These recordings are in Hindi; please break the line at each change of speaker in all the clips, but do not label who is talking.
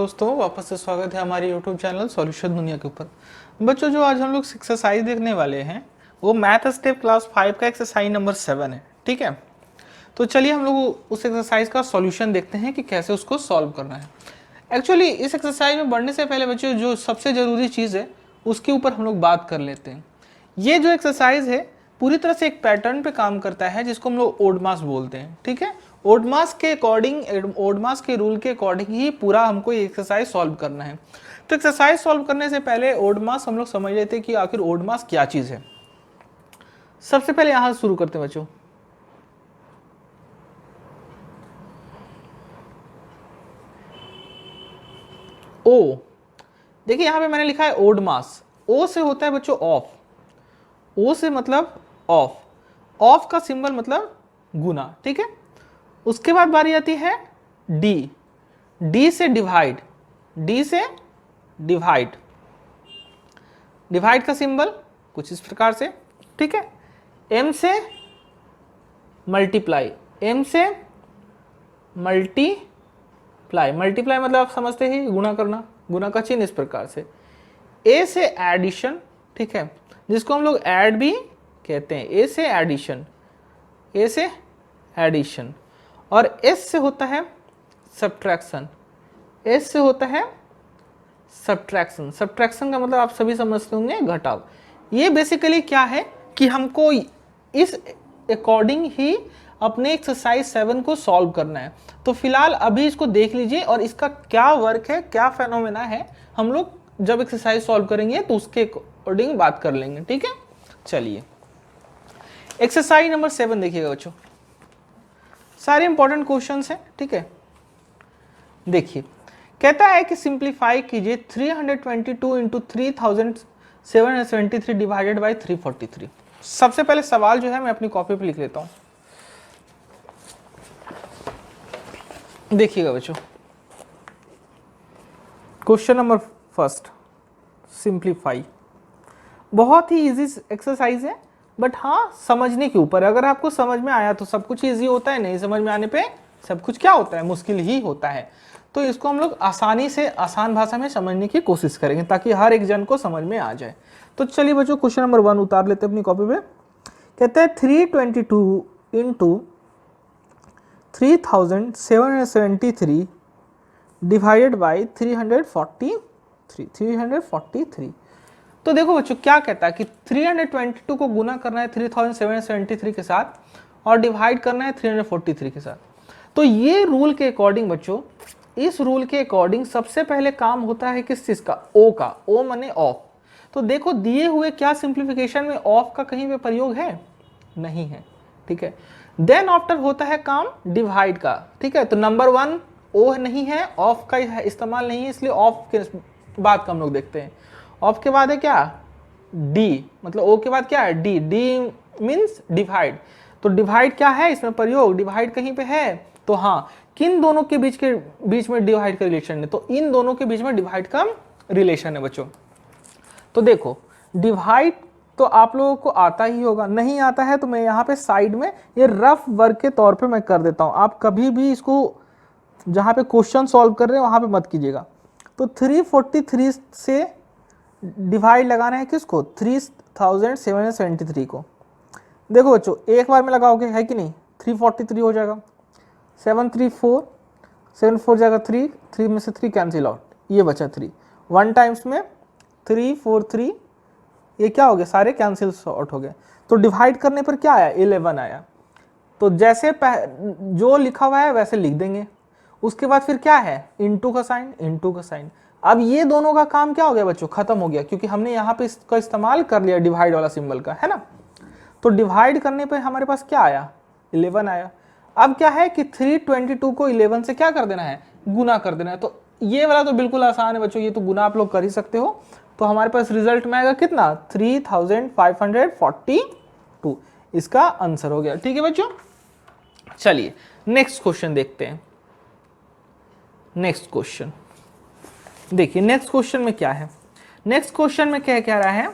दोस्तों, वापस से स्वागत है हमारे YouTube चैनल सॉल्यूशन दुनिया के ऊपर। बच्चों, जो आज हम लोग एक्सरसाइज देखने वाले हैं वो मैथ स्टेप क्लास 5 का एक्सरसाइज नंबर 7 है। ठीक है, तो चलिए हम लोग उस एक्सरसाइज का सॉल्यूशन देखते हैं कि कैसे उसको सॉल्व करना है। एक्चुअली इस एक्सरसाइज में बढ़ने से पहले बच्चों जो सबसे ज़रूरी चीज़ है उसके ऊपर हम लोग बात कर लेते हैं। ये जो एक्सरसाइज है पूरी तरह से एक पैटर्न पे काम करता है जिसको हम लोग ओडमास बोलते हैं। ठीक है, ओडमास के अकॉर्डिंग, ओडमास के रूल के अकॉर्डिंग ही पूरा हमको ये एक्सरसाइज सॉल्व करना है। तो एक्सरसाइज सॉल्व करने से पहले ओडमास हम लोग समझ लेते हैं कि आखिर ओडमास क्या चीज़ है। सबसे पहले यहाँ से शुरू करते हैं बच्चों। ओ, देखिए यहाँ पे मैंने लिखा है ओडमास। ओ से होता है बच्चों ऑफ। ओ से मतलब ऑफ, ऑफ का सिंबल मतलब गुना। ठीक है, उसके बाद बारी आती है डी। डी से डिवाइड, डी से डिवाइड, डिवाइड का सिंबल कुछ इस प्रकार से। ठीक है, एम से मल्टीप्लाई, एम से मल्टीप्लाई, मल्टीप्लाई मतलब आप समझते ही गुना करना, गुना का चिन्ह इस प्रकार से। ए से एडिशन, ठीक है, जिसको हम लोग ऐड भी कहते हैं। ए से एडिशन, ए से एडिशन। और एस से होता है सब्ट्रैक्शन, एस से होता है सब्ट्रैक्शन। सब्ट्रैक्शन का मतलब आप सभी समझते होंगे घटाव। ये बेसिकली क्या है कि हमको इस अकॉर्डिंग ही अपने एक्सरसाइज 7 को सॉल्व करना है। तो फिलहाल अभी इसको देख लीजिए और इसका क्या वर्क है, क्या फेनोमेना है, हम लोग जब एक्सरसाइज सॉल्व करेंगे तो उसके अकॉर्डिंग बात कर लेंगे। ठीक है, चलिए एक्सरसाइज नंबर 7 देखिएगा बच्चों, सारे इंपॉर्टेंट क्वेश्चंस हैं। ठीक है, देखिए कहता है कि सिंप्लीफाई कीजिए 322 इंटू 3773 डिवाइडेड बाई 343। सबसे पहले सवाल जो है मैं अपनी कॉपी पे लिख लेता हूं। देखिएगा बच्चों, क्वेश्चन नंबर फर्स्ट, सिंप्लीफाई। बहुत ही इजी एक्सरसाइज है, बट हाँ समझने के ऊपर। अगर आपको समझ में आया तो सब कुछ इजी होता है, नहीं समझ में आने पे सब कुछ क्या होता है, मुश्किल ही होता है। तो इसको हम लोग आसानी से आसान भाषा में समझने की कोशिश करेंगे ताकि हर एक जन को समझ में आ जाए। तो चलिए बच्चों क्वेश्चन नंबर 1 उतार लेते हैं अपनी कॉपी पे। कहते हैं 322 इंटू 3773 डिवाइडेड बाई 343। तो देखो बच्चों क्या कहता है कि 322 को गुना करना है 3773 के साथ और डिवाइड करना है 343 के साथ। तो ये रूल के अकॉर्डिंग बच्चों, इस रूल के अकॉर्डिंग सबसे पहले काम होता है किस चीज का, ओ का। ओ माने ऑफ। तो देखो दिए हुए क्या सिंप्लीफिकेशन में ऑफ का कहीं पे प्रयोग है, नहीं है। ठीक है, देन आफ्टर होता है काम डिवाइड का। ठीक है, तो नंबर 1 ओ नहीं है, ऑफ का इस्तेमाल नहीं है, इसलिए ऑफ के बाद का हम लोग देखते हैं। ऑफ के बाद है क्या, डी, मतलब ओ के बाद क्या है, डी। D means divide. तो डिवाइड क्या है इसमें प्रयोग, डिवाइड कहीं पे है तो हाँ, किन दोनों के बीच में डिवाइड का रिलेशन है, तो इन दोनों के बीच में डिवाइड का रिलेशन है बच्चों। तो देखो डिवाइड तो आप लोगों को आता ही होगा, नहीं आता है तो मैं यहाँ पे साइड में ये रफ वर्क के तौर पे मैं कर देता हूँ। आप कभी भी इसको जहाँ पे क्वेश्चन सॉल्व कर रहे हैं वहाँ पे मत कीजिएगा। तो 343 से डिवाइड लगाना है किसको, 3773 को। देखो बच्चों एक बार में लगाओगे है कि नहीं, 343 हो जाएगा, 734, 7 4 जाएगा 3, 3 में से 3 कैंसिल आउट, ये बचा 3। 1 टाइम्स में 3 4 3, ये क्या हो गया, सारे कैंसिल आउट हो गए। तो डिवाइड करने पर क्या आया, 11 आया। तो जैसे जो लिखा हुआ है वैसे लिख देंगे। उसके बाद फिर क्या है, इनटू का साइन, इनटू का साइन। अब ये दोनों का काम क्या हो गया बच्चों, खत्म हो गया, क्योंकि हमने यहाँ पे इसका इस्तेमाल कर लिया डिवाइड वाला सिंबल का, है ना। तो डिवाइड करने पे हमारे पास क्या आया, 11 आया। अब क्या है कि 322 को 11 से क्या कर देना है, गुना कर देना है। तो ये वाला तो बिल्कुल आसान है बच्चों, ये तो गुना आप लोग कर ही सकते हो। तो हमारे पास रिजल्ट में आएगा कितना, 3542, इसका आंसर हो गया। ठीक है बच्चों, चलिए नेक्स्ट क्वेश्चन देखते हैं। नेक्स्ट क्वेश्चन देखिए, नेक्स्ट क्वेश्चन में क्या है, नेक्स्ट क्वेश्चन में क्या कह रहा है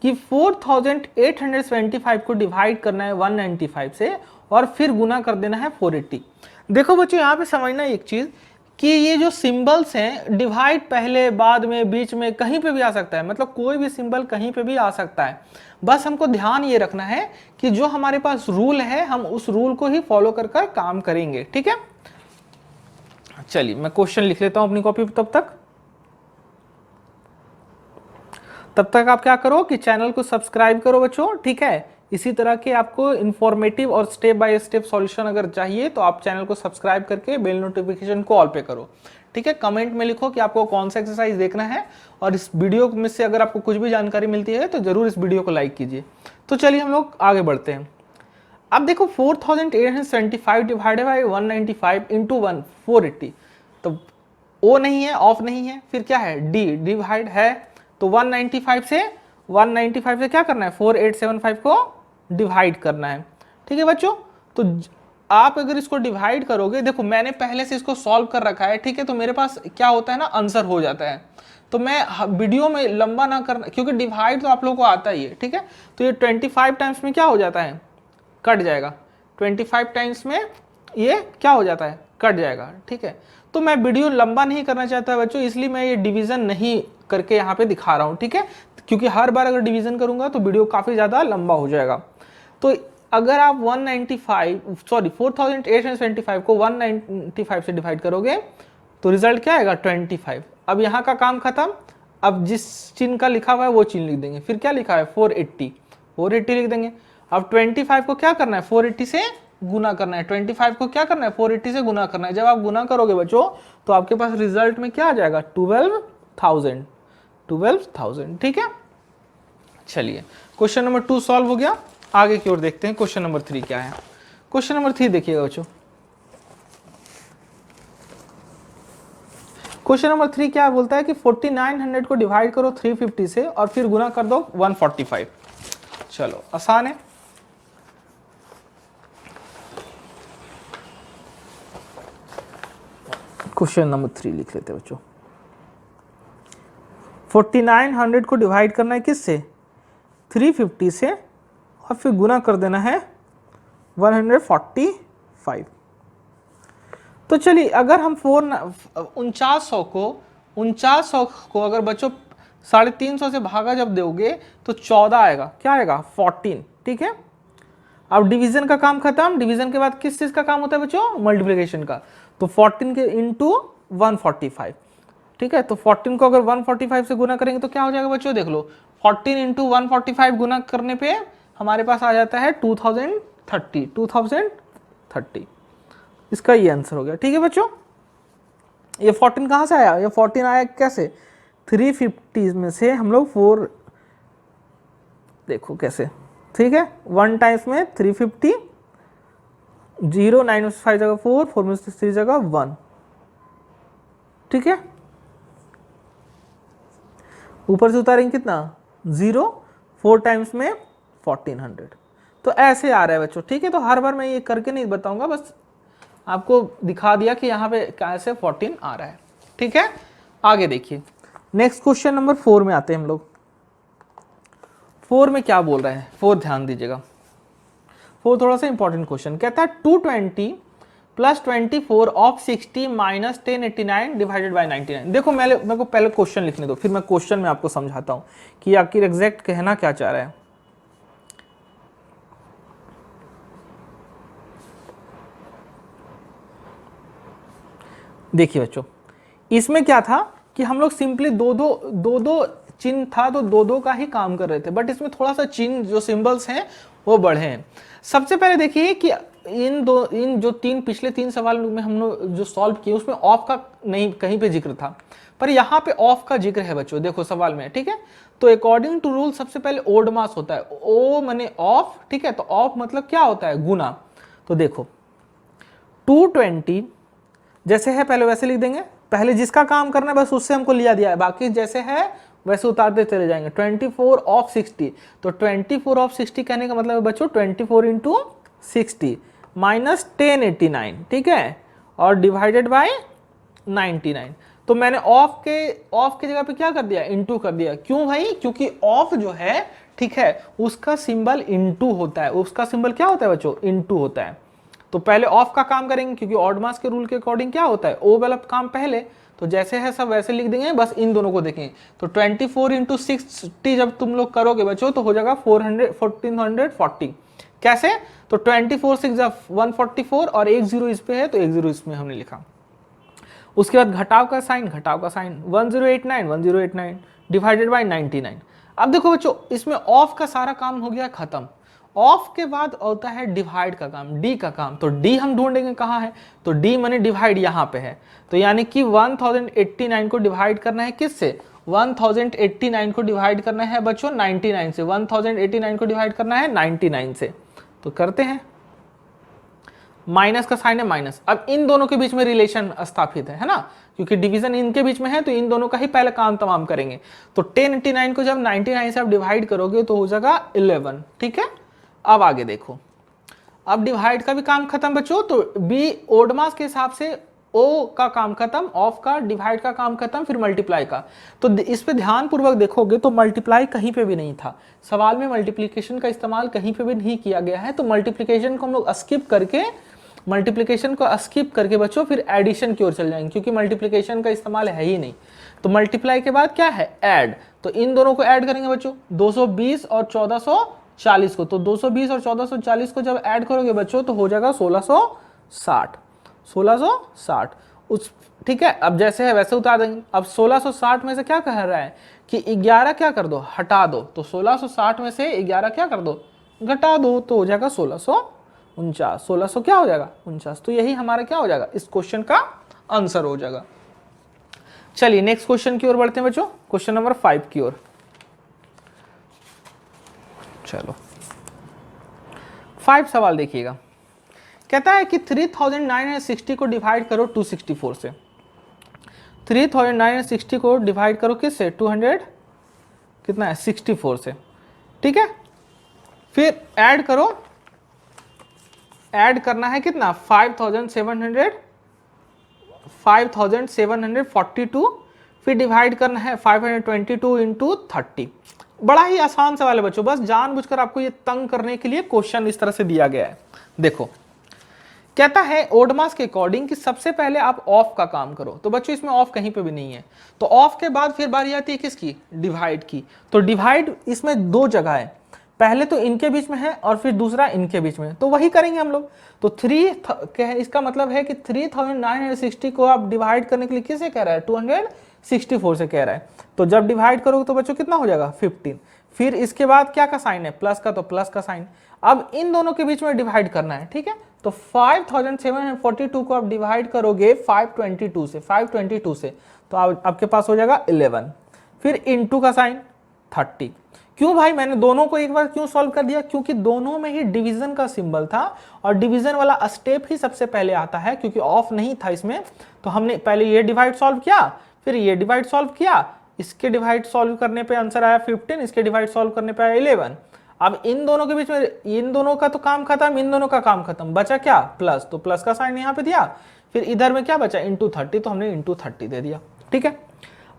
कि 4875 को डिवाइड करना है 195 से और फिर गुना कर देना है 480। देखो बच्चों यहाँ पे समझना एक चीज कि ये जो सिंबल्स हैं डिवाइड पहले बाद में बीच में कहीं पे भी आ सकता है, मतलब कोई भी सिंबल कहीं पे भी आ सकता है। बस हमको ध्यान ये रखना है कि जो हमारे पास रूल है हम उस रूल को ही फॉलो कर कर काम करेंगे, ठीक है। चलिए मैं क्वेश्चन लिख लेता हूं अपनी कॉपी पे, तब तक आप क्या करो कि चैनल को सब्सक्राइब करो बच्चों, ठीक है। इसी तरह के आपको इन्फॉर्मेटिव और स्टेप बाय स्टेप सॉल्यूशन अगर चाहिए तो आप चैनल को सब्सक्राइब करके बेल नोटिफिकेशन को ऑल पे करो, ठीक है। कमेंट में लिखो कि आपको कौन सा एक्सरसाइज देखना है, और इस वीडियो में से अगर आपको कुछ भी जानकारी मिलती है तो जरूर इस वीडियो को लाइक कीजिए। तो चलिए हम लोग आगे बढ़ते हैं। अब देखो 4875 डिवाइडेड बाई 195 इंटू 1 480, तो ओ नहीं है, ऑफ नहीं है, फिर क्या है, डी डिवाइड है। तो 195 से क्या करना है, 4875 को डिवाइड करना है, ठीक है बच्चों। तो आप अगर इसको डिवाइड करोगे, देखो मैंने पहले से इसको सॉल्व कर रखा है, ठीक है, तो मेरे पास क्या होता है ना, आंसर हो जाता है। तो मैं वीडियो में लंबा ना करना, क्योंकि डिवाइड तो आप लोगों को आता ही है, ठीक है। तो ये 25 टाइम्स में क्या हो जाता है, कट जाएगा। 25 टाइम्स में ये क्या हो जाता है, कट जाएगा, ठीक है। तो मैं वीडियो लंबा नहीं करना चाहता बच्चों, इसलिए मैं ये डिवीजन नहीं करके यहाँ पे दिखा रहा हूँ, ठीक है। क्योंकि हर बार अगर डिवीजन करूंगा तो वीडियो काफी ज्यादा लंबा हो जाएगा। तो अगर आप 4875 को 195 से डिवाइड करोगे तो रिजल्ट क्या आएगा, 25। अब यहाँ का काम खत्म। अब जिस चिन्ह का लिखा हुआ है वो चिन्ह लिख देंगे, फिर क्या लिखा है 480 लिख देंगे। अब 25 को क्या करना है, 480 से गुना करना है। 25 को क्या करना है, 480 से गुना करना है। जब आप गुना करोगे बच्चों तो आपके पास रिजल्ट में क्या आ जाएगा, 12,000, ठीक है। चलिए क्वेश्चन नंबर 2 सॉल्व हो गया। आगे की ओर देखते हैं क्वेश्चन नंबर 3 क्या है। क्वेश्चन नंबर 3 देखिएगा बच्चों। क्वेश्चन नंबर 3 क्या बोलता है कि 4900 को डिवाइड करो 350 से और फिर गुना कर दो 145। चलो आसान है। क्वेश्चन नंबर 3 लिख लेते हैं बच्चों। 4900 को डिवाइड करना है किससे, 350 से, और फिर गुना कर देना है 145। तो चलिए अगर हम 4900 को अगर बच्चों 350 से भागा जब दोगे तो 14 आएगा, क्या आएगा 14, ठीक है। अब डिवीजन का काम खत्म। डिवीजन के बाद किस चीज का काम होता है बच्चों, मल्टीप्लिकेशन का। तो 14 के इंटू 145, ठीक है। तो 14 को अगर 145 से गुना करेंगे तो क्या हो जाएगा बच्चों, देख लो 14 इंटू 145 गुना करने पे हमारे पास आ जाता है 2030। इसका ये आंसर हो गया, ठीक है बच्चों। ये 14 कहाँ से आया, ये 14 आया कैसे, 350 में से हम लोग 4, देखो कैसे, ठीक है। 1 टाइम्स में 350, 0 9 में 5 जगह 4, 4 में 3 जगह 1, ठीक है। ऊपर से उतारेंगे कितना 0, 4 टाइम्स में 1400। तो ऐसे आ रहा है बच्चों, ठीक है। तो हर बार मैं ये करके नहीं बताऊंगा, बस आपको दिखा दिया कि यहाँ पे कैसे 14 आ रहा है, ठीक है। आगे देखिए नेक्स्ट क्वेश्चन नंबर 4 में आते हैं हम लोग। 4 में क्या बोल रहे हैं, 4 ध्यान दीजिएगा। 4 थोड़ा सा इंपॉर्टेंट क्वेश्चन, कहता है 220 plus 24 of 60 minus 1089 divided by 99। देखो मेरे को पहले क्वेश्चन लिखने दो, फिर मैं क्वेश्चन में आपको समझाता हूं कि आखिर एग्जैक्ट कहना क्या चाह रहा है। देखिए बच्चों, इसमें क्या था कि हम लोग सिंपली दो चिन्ह था तो दो का ही काम कर रहे थे, बट इसमें थोड़ा सा चिन्ह जो सिंबल्स हैं वो बढ़े हैं। सबसे पहले देखिए कि इन जो पिछले 3 सवाल में हम लोग जो सॉल्व किए उसमें ऑफ का नहीं कहीं पे जिक्र था, पर यहाँ पे ऑफ का जिक्र है बच्चों, देखो सवाल में, ठीक है। तो अकॉर्डिंग टू रूल सबसे पहले ओड मास होता है, ओ माने ऑफ, ठीक है। तो ऑफ मतलब क्या होता है, गुना। तो देखो 220 जैसे है पहले वैसे लिख देंगे, पहले जिसका काम करना है बस उससे हमको लिया दिया है, बाकी जैसे है वैसे उतारते चले जाएंगे। 24 ऑफ 60, तो 24 ऑफ 60 कहने का मतलब है बच्चों 24 इंटू 60 माइनस 1089, ठीक है, और डिवाइडेड बाय 99। तो मैंने ऑफ के जगह पे क्या कर दिया, इंटू कर दिया। क्यों भाई, क्योंकि ऑफ जो है, ठीक है, उसका सिंबल इंटू होता है। उसका सिंबल क्या होता है बच्चों, इंटू होता है। तो पहले ऑफ का काम करेंगे क्योंकि ऑड मास के रूल के अकॉर्डिंग क्या होता है, ओ वाला काम पहले, तो जैसे है सब वैसे लिख देंगे, बस इन दोनों को देखेंगे। तो 24 इंटू 60 जब तुम लोग करोगे बच्चों तो हो जाएगा 1440। कैसे, तो 24 6 144 और एक जीरो इस पे है तो एक जीरो इसमें हमने लिखा। उसके बाद घटाव का साइन 1089 डिवाइडेड बाई 99। अब देखो बच्चों इसमें ऑफ का सारा काम हो गया खत्म। ऑफ के बाद होता है डिवाइड का काम, डी का काम। तो डी हम ढूंढेंगे कहाँ है, तो डी माने डिवाइड यहाँ पे है। तो यानी कि 1089 को डिवाइड करना है किससे, 1089 को डिवाइड करना है बच्चों 99 से। 1089 को डिवाइड करना है 99 से, तो करते हैं। माइनस का साइन है माइनस। अब इन दोनों के बीच में रिलेशन स्थापित है ना, क्योंकि डिवीजन इनके बीच में है तो इन दोनों का ही पहले काम तमाम करेंगे। तो 1089 को जब 99 से आप डिवाइड करोगे तो हो जाएगा 11। ठीक है, अब आगे देखो, अब डिवाइड का भी काम खत्म बच्चों। तो बी ओड मास के हिसाब से ओ का काम खत्म, ऑफ का, डिवाइड का काम खत्म, फिर मल्टीप्लाई का। तो इस पे ध्यान पूर्वक देखोगे तो मल्टीप्लाई कहीं पे भी नहीं था सवाल में, मल्टीप्लिकेशन का इस्तेमाल कहीं पे भी नहीं किया गया है। तो मल्टीप्लिकेशन को हम लोग स्किप करके बच्चों फिर एडिशन की ओर चल जाएंगे, क्योंकि मल्टीप्लिकेशन का इस्तेमाल है ही नहीं। तो मल्टीप्लाई के बाद क्या है, ऐड। तो इन दोनों को ऐड करेंगे बच्चों, 220 और 1440 को। तो 220 और 1440 को जब ऐड करोगे बच्चों तो हो जाएगा 1660 उस। ठीक है, अब जैसे है वैसे उतार देंगे। अब 1660 में से क्या कह रहा है कि 11 क्या कर दो, हटा दो। तो 1660 में से 11 क्या कर दो, घटा दो, तो हो जाएगा 1649। 1600 क्या हो जाएगा 49। तो यही हमारा क्या हो जाएगा, इस क्वेश्चन का आंसर हो जाएगा। चलिए नेक्स्ट क्वेश्चन की ओर बढ़ते हैं बच्चों, क्वेश्चन नंबर 5 की ओर। चलो 5 सवाल देखिएगा। कहता है कि 3960 को डिवाइड करो 264 से। 3960 को डिवाइड करो किससे, 200 कितना है 64 से। ठीक है, फिर ऐड करो, ऐड करना है कितना 5742, फिर डिवाइड करना है 522 इंटू 30। बड़ा ही आसान सवाल है बच्चों, बस जानबूझकर आपको ये तंग करने के लिए क्वेश्चन इस तरह से दिया गया है। देखो कहता है ओड मास के अकॉर्डिंग कि सबसे पहले आप ऑफ का काम करो। तो बच्चों इसमें ऑफ कहीं पे भी नहीं है, तो ऑफ के बाद फिर बारी आती है किसकी, डिवाइड की। तो डिवाइड इसमें दो जगह है, पहले तो इनके बीच में है और फिर दूसरा इनके बीच में, तो वही करेंगे हम लोग। तो 3 इसका मतलब है कि 3960 को आप डिवाइड करने के लिए किससे कह रहा है, 264 से कह रहा है। तो जब डिवाइड करोगे तो बच्चों कितना हो जाएगा 15। फिर इसके बाद क्या का साइन है, प्लस का, तो प्लस का साइन। अब इन दोनों के बीच में डिवाइड करना है। ठीक है, तो 5742 को आप डिवाइड करोगे 522 से, तो आपके पास हो जाएगा 11। फिर इनटू का साइन 30। क्यों भाई मैंने दोनों को एक बार क्यों सॉल्व कर दिया, क्योंकि दोनों में ही डिवीजन का सिंबल था और डिवीजन वाला स्टेप ही सबसे पहले आता है, क्योंकि ऑफ नहीं था इसमें। तो हमने पहले ये डिवाइड सॉल्व किया, फिर ये डिवाइड सॉल्व किया, इसके डिवाइड सॉल्व करने पे आंसर आया 15, इसके डिवाइड सॉल्व करने पे आया 11। अब इन दोनों के बीच में, इन दोनों का तो काम खत्म, इन दोनों का काम खत्म, बचा क्या प्लस, तो प्लस का साइन यहाँ पे दिया। फिर इधर में क्या बचा इंटू 30, तो हमने इंटू 30 दे दिया। ठीक है,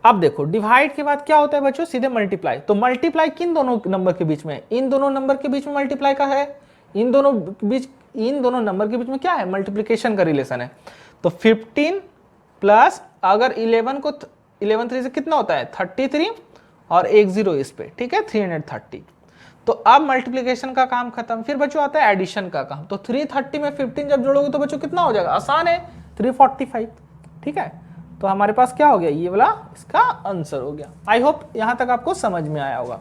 अब देखो डिवाइड के बाद क्या होता है बच्चों, सीधे मल्टीप्लाई। तो मल्टीप्लाई किन दोनों नंबर के बीच में, इन दोनों नंबर के बीच में मल्टीप्लाई का है। इन दोनों नंबर के बीच में क्या है, मल्टीप्लिकेशन का रिलेशन है। तो 15 प्लस, अगर 11 को 11 3 से कितना होता है 33 और एक जीरो इस पे। ठीक है, 330। तो अब मल्टीप्लिकेशन का काम खत्म, फिर बच्चों आता है एडिशन का काम। तो 330 में 15 जब जोड़ोगे तो बच्चों कितना हो जाएगा, आसान है 345। ठीक है, तो हमारे पास क्या हो गया, ये वाला इसका आंसर हो गया। आई होप यहां तक आपको समझ में आया होगा।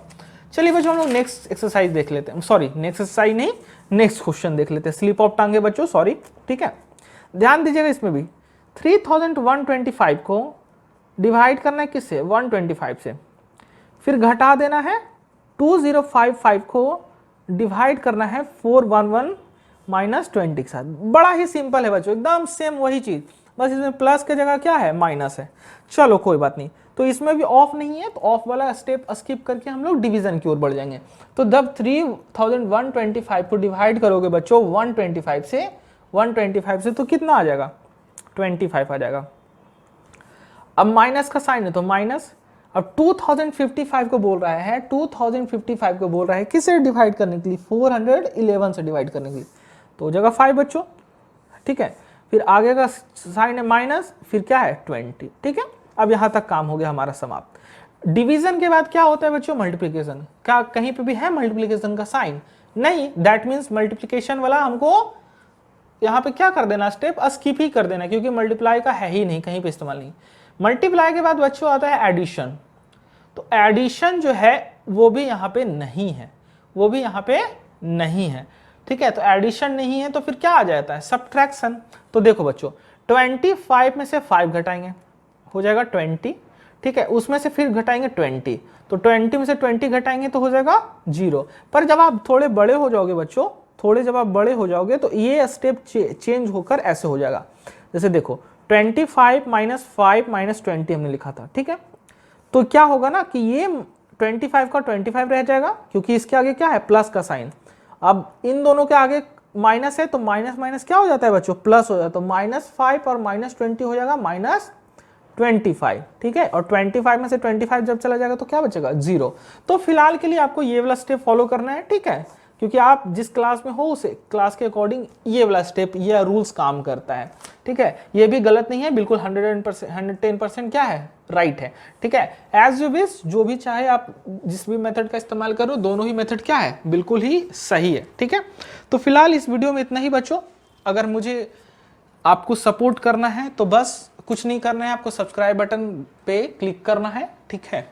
चलिए बच्चों हम लोग नेक्स्ट एक्सरसाइज देख लेते हैं, सॉरी नेक्स्ट एक्सरसाइज नहीं, नेक्स्ट क्वेश्चन देख लेते हैं। स्लिप ऑफ टंग है बच्चों, सॉरी। ठीक है, ध्यान दीजिएगा इसमें भी 3125 को डिवाइड करना है किससे, 125 से, फिर घटा देना है 2055 को डिवाइड करना है 411 माइनस 20 के साथ। बड़ा ही सिंपल है बच्चों, एकदम सेम वही चीज, बस इसमें प्लस की जगह क्या है, माइनस है। चलो कोई बात नहीं, तो इसमें भी ऑफ नहीं है, तो ऑफ वाला स्टेप स्किप करके हम लोग डिवीजन की ओर बढ़ जाएंगे। तो जब 3125 को डिवाइड करोगे बच्चों 125 से तो कितना आ जाएगा, 25 आ जाएगा। अब माइनस का साइन है तो माइनस। अब 2055 को बोल रहा है, 2055 को बोल रहा है किससे डिवाइड करने के लिए, 411 से डिवाइड करने के लिए, तो हो जाएगा 5 बच्चों। ठीक है, फिर आगे का साइन है माइनस, फिर क्या है 20, ठीक है। अब यहां तक काम हो गया हमारा समाप्त। डिवीजन के बाद क्या होता है बच्चों, मल्टीप्लीकेशन। क्या कहीं पे भी है मल्टीप्लीकेशन का साइन? नहीं, दैट मीन्स मल्टीप्लीकेशन वाला हमको यहाँ पे क्या कर देना, स्टेप स्किप ही कर देना, क्योंकि मल्टीप्लाई का है ही नहीं, कहीं पे इस्तेमाल नहीं। मल्टीप्लाई के बाद बच्चों आता है एडिशन। तो एडिशन जो है वो भी यहाँ पे नहीं है, वो भी यहाँ पे नहीं है, ठीक है। तो एडिशन नहीं है तो फिर क्या आ जाता है, सब्ट्रैक्शन। तो देखो बच्चों 25 में से 5 घटाएंगे, हो जाएगा 20, ठीक है। उसमें से फिर घटाएंगे 20, तो 20 में से 20 घटाएंगे तो हो जाएगा 0। पर जब आप थोड़े बड़े हो जाओगे बच्चों, थोड़े जब आप बड़े हो जाओगे तो ये स्टेप चेंज होकर ऐसे हो जाएगा। जैसे देखो 25 माइनस 5 माइनस 20 हमने लिखा था, ठीक है। तो क्या होगा ना कि ये 25 का 25 रह जाएगा, क्योंकि इसके आगे क्या है, प्लस का साइन। अब इन दोनों के आगे माइनस है, तो माइनस माइनस क्या हो जाता है बच्चों, प्लस हो जाता है। तो -5 और -20 हो जाएगा -25, ठीक है। और 25 में से 25 जब चला जाएगा तो क्या बचेगा, 0। तो फिलहाल के लिए आपको ये वाला स्टेप फॉलो करना है, ठीक है, क्योंकि आप जिस क्लास में हो उसे क्लास के अकॉर्डिंग ये वाला स्टेप, ये रूल्स काम करता है, ठीक है। ये भी गलत नहीं है, बिल्कुल 110% क्या है, राइट है, ठीक है। एज यू विश, जो भी चाहे आप जिस भी मेथड का इस्तेमाल करो, दोनों ही मेथड क्या है, बिल्कुल ही सही है, ठीक है। तो फिलहाल इस वीडियो में इतना ही बच्चों। अगर मुझे आपको सपोर्ट करना है तो बस कुछ नहीं करना है, आपको सब्सक्राइब बटन पे क्लिक करना है, ठीक है।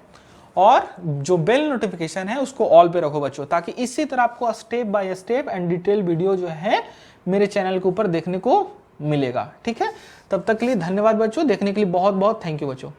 और जो बेल नोटिफिकेशन है उसको ऑल पे रखो बच्चों, ताकि इसी तरह आपको step by step and detail video जो है मेरे चैनल के ऊपर देखने को मिलेगा, ठीक है। तब तक के लिए धन्यवाद बच्चों, देखने के लिए बहुत बहुत थैंक यू बच्चों।